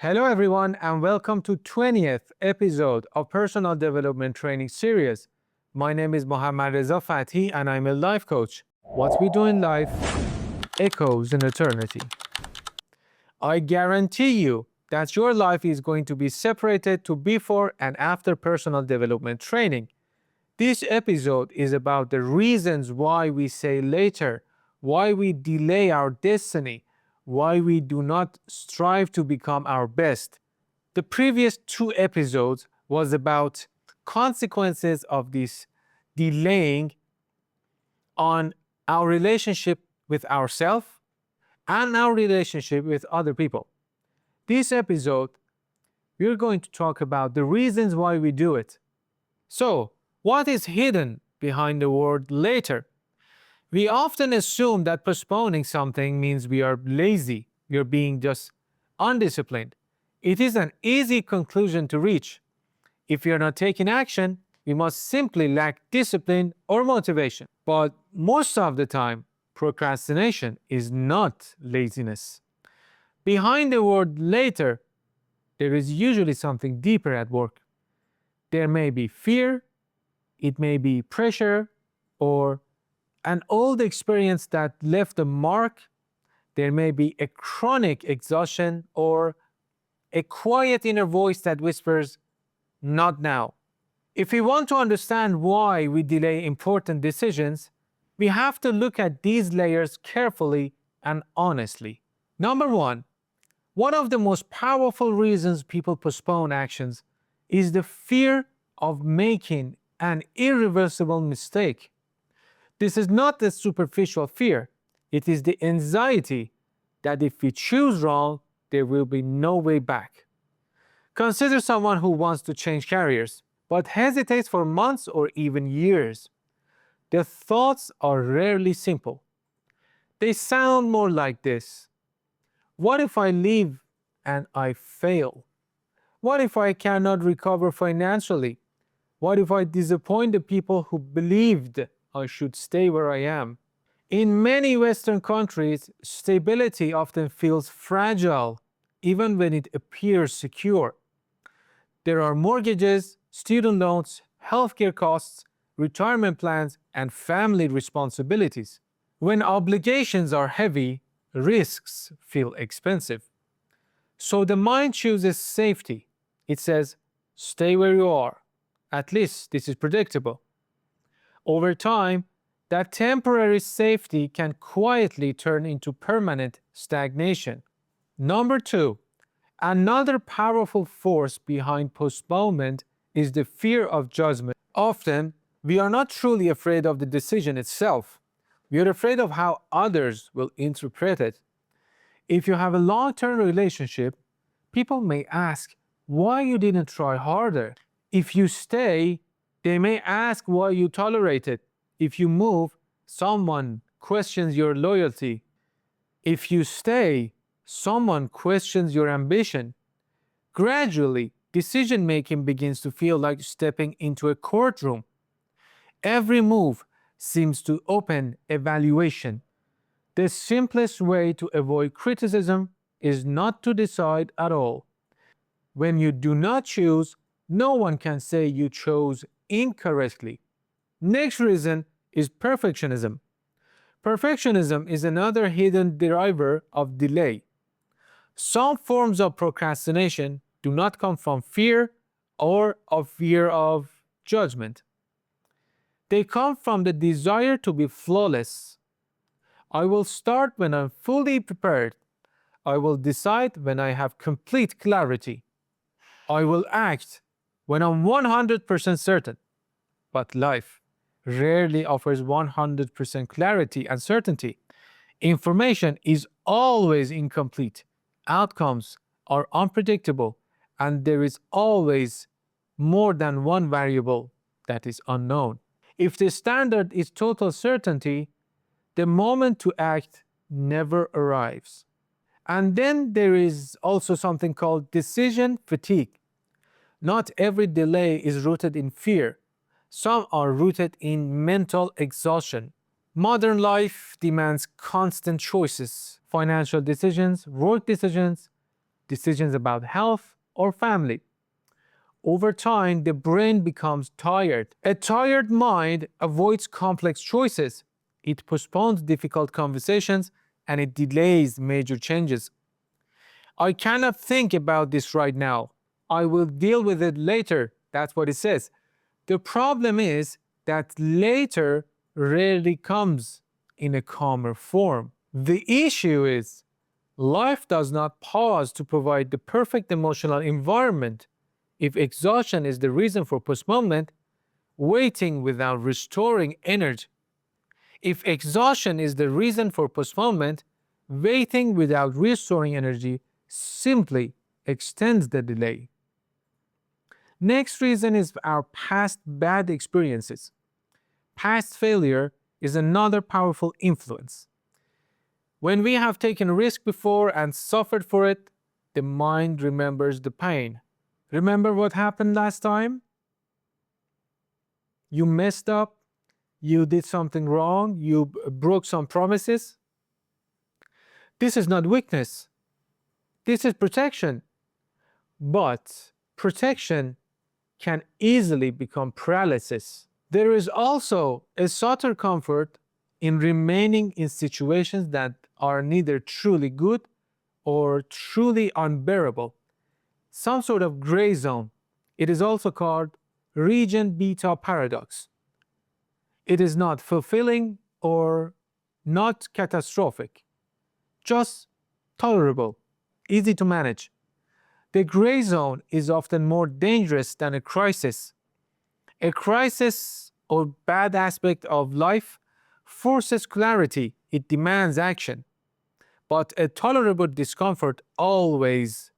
Hello everyone and welcome to 20th episode of Personal Development Training Series. My name is Mohammad Reza Fathi and I'm a life coach. What we do in life echoes in eternity. I guarantee you that your life is going to be separated to before and after personal development training. This episode is about the reasons why we say later, why we delay our destiny, why we do not strive to become our best. The previous two episodes was about consequences of this delaying on our relationship with ourselves and our relationship with other people. This episode, we're going to talk about the reasons why we do it. So, what is hidden behind the word later? We often assume that postponing something means we are lazy, we are being just undisciplined. It is an easy conclusion to reach. If we are not taking action, we must simply lack discipline or motivation. But most of the time, procrastination is not laziness. Behind the word later, there is usually something deeper at work. There may be fear, it may be pressure, or an old experience that left a mark. There may be a chronic exhaustion or a quiet inner voice that whispers, not now. If we want to understand why we delay important decisions, we have to look at these layers carefully and honestly. Number one of the most powerful reasons people postpone actions is the fear of making an irreversible mistake. This is not the superficial fear, it is the anxiety that if we choose wrong, there will be no way back. Consider someone who wants to change careers, but hesitates for months or even years. Their thoughts are rarely simple. They sound more like this: what if I leave and I fail? What if I cannot recover financially? What if I disappoint the people who believed I should stay where I am? In many Western countries, stability often feels fragile, even when it appears secure. There are mortgages, student loans, healthcare costs, retirement plans, and family responsibilities. When obligations are heavy, risks feel expensive. So the mind chooses safety. It says, stay where you are. At least this is predictable. Over time, that temporary safety can quietly turn into permanent stagnation. Number two, another powerful force behind postponement is the fear of judgment. Often, we are not truly afraid of the decision itself. We are afraid of how others will interpret it. If you have a long-term relationship, people may ask why you didn't try harder. If you stay, they may ask why you tolerate it. If you move, someone questions your loyalty. If you stay, someone questions your ambition. Gradually, decision making begins to feel like stepping into a courtroom. Every move seems to open evaluation. The simplest way to avoid criticism is not to decide at all. When you do not choose, no one can say you chose incorrectly. Next reason is perfectionism. Perfectionism is another hidden driver of delay. Some forms of procrastination do not come from fear or of fear of judgment. They come from the desire to be flawless. I will start when I'm fully prepared. I will decide when I have complete clarity. I will act when I'm 100% certain. But life rarely offers 100% clarity and certainty. Information is always incomplete. Outcomes are unpredictable, and there is always more than one variable that is unknown. If the standard is total certainty, the moment to act never arrives. And then there is also something called decision fatigue. Not every delay is rooted in fear. Some are rooted in mental exhaustion. Modern life demands constant choices: financial decisions, work decisions, decisions about health or family. Over time, the brain becomes tired. A tired mind avoids complex choices. It postpones difficult conversations and it delays major changes. I cannot think about this right now. I will deal with it later. That's what it says. The problem is that later rarely comes in a calmer form. The issue is life does not pause to provide the perfect emotional environment. If exhaustion is the reason for postponement, waiting without restoring energy. If exhaustion is the reason for postponement, waiting without restoring energy simply extends the delay. Next reason is our past bad experiences. Past failure is another powerful influence. When we have taken a risk before and suffered for it, the mind remembers the pain. Remember what happened last time? You messed up, you did something wrong, you broke some promises. This is not weakness. This is protection. But protection can easily become paralysis. There is also a subtle comfort in remaining in situations that are neither truly good or truly unbearable. Some sort of gray zone. It is also called region beta paradox. It is not fulfilling or not catastrophic, just tolerable, easy to manage. The gray zone is often more dangerous than a crisis. A crisis or bad aspect of life forces clarity, it demands action. But a tolerable discomfort always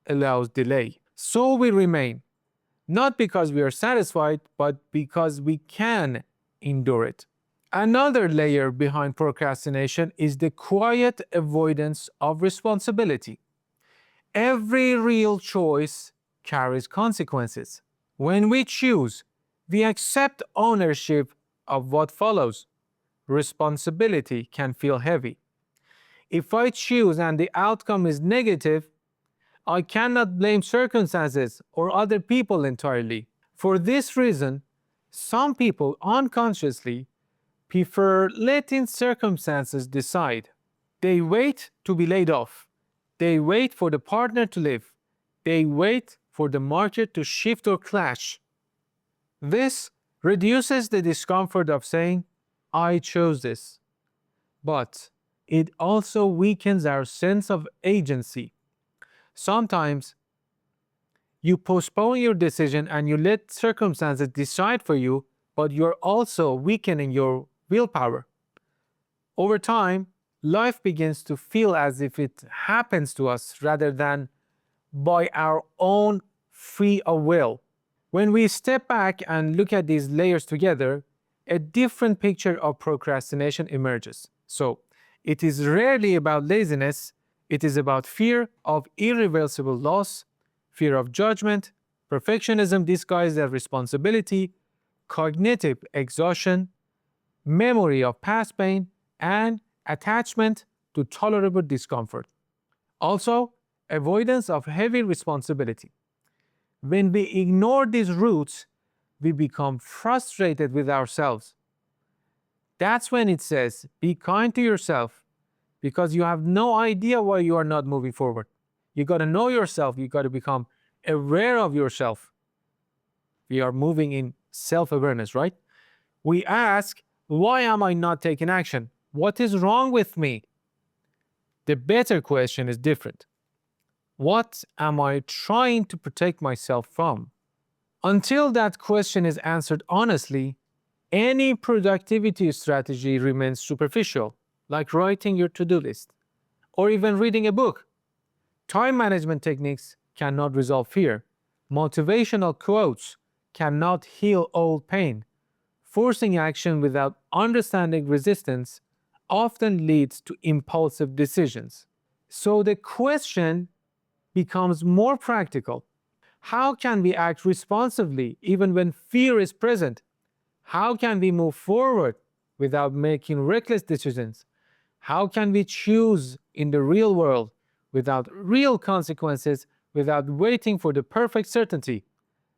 allows delay. So we remain, not because we are satisfied, but because we can endure it. Another layer behind procrastination is the quiet avoidance of responsibility. Every real choice carries consequences. When we choose, we accept ownership of what follows. Responsibility can feel heavy. If I choose and the outcome is negative, I cannot blame circumstances or other people entirely. For this reason, some people unconsciously prefer letting circumstances decide. They wait to be laid off. They wait for the partner to leave. They wait for the market to shift or crash. This reduces the discomfort of saying, I chose this. But it also weakens our sense of agency. Sometimes you postpone your decision and you let circumstances decide for you, but you're also weakening your willpower. Over time, life begins to feel as if it happens to us rather than by our own free will. When we step back and look at these layers together, a different picture of procrastination emerges. So, it is rarely about laziness, it is about fear of irreversible loss, fear of judgment, perfectionism disguised as responsibility, cognitive exhaustion, memory of past pain, and attachment to tolerable discomfort. Also, avoidance of heavy responsibility. When we ignore these roots, we become frustrated with ourselves. That's when it says, be kind to yourself because you have no idea why you are not moving forward. You got to know yourself. You got to become aware of yourself. We are moving in self-awareness, right? We ask, why am I not taking action? What is wrong with me? The better question is different. What am I trying to protect myself from? Until that question is answered honestly, any productivity strategy remains superficial, like writing your to-do list or even reading a book. Time management techniques cannot resolve fear. Motivational quotes cannot heal old pain. Forcing action without understanding resistance often leads to impulsive decisions. So the question becomes more practical. How can we act responsibly even when fear is present? How can we move forward without making reckless decisions? How can we choose in the real world without real consequences, without waiting for the perfect certainty.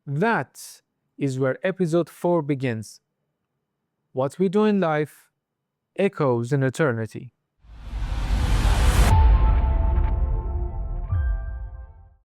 That is where episode 4 begins. What we do in life echoes in eternity.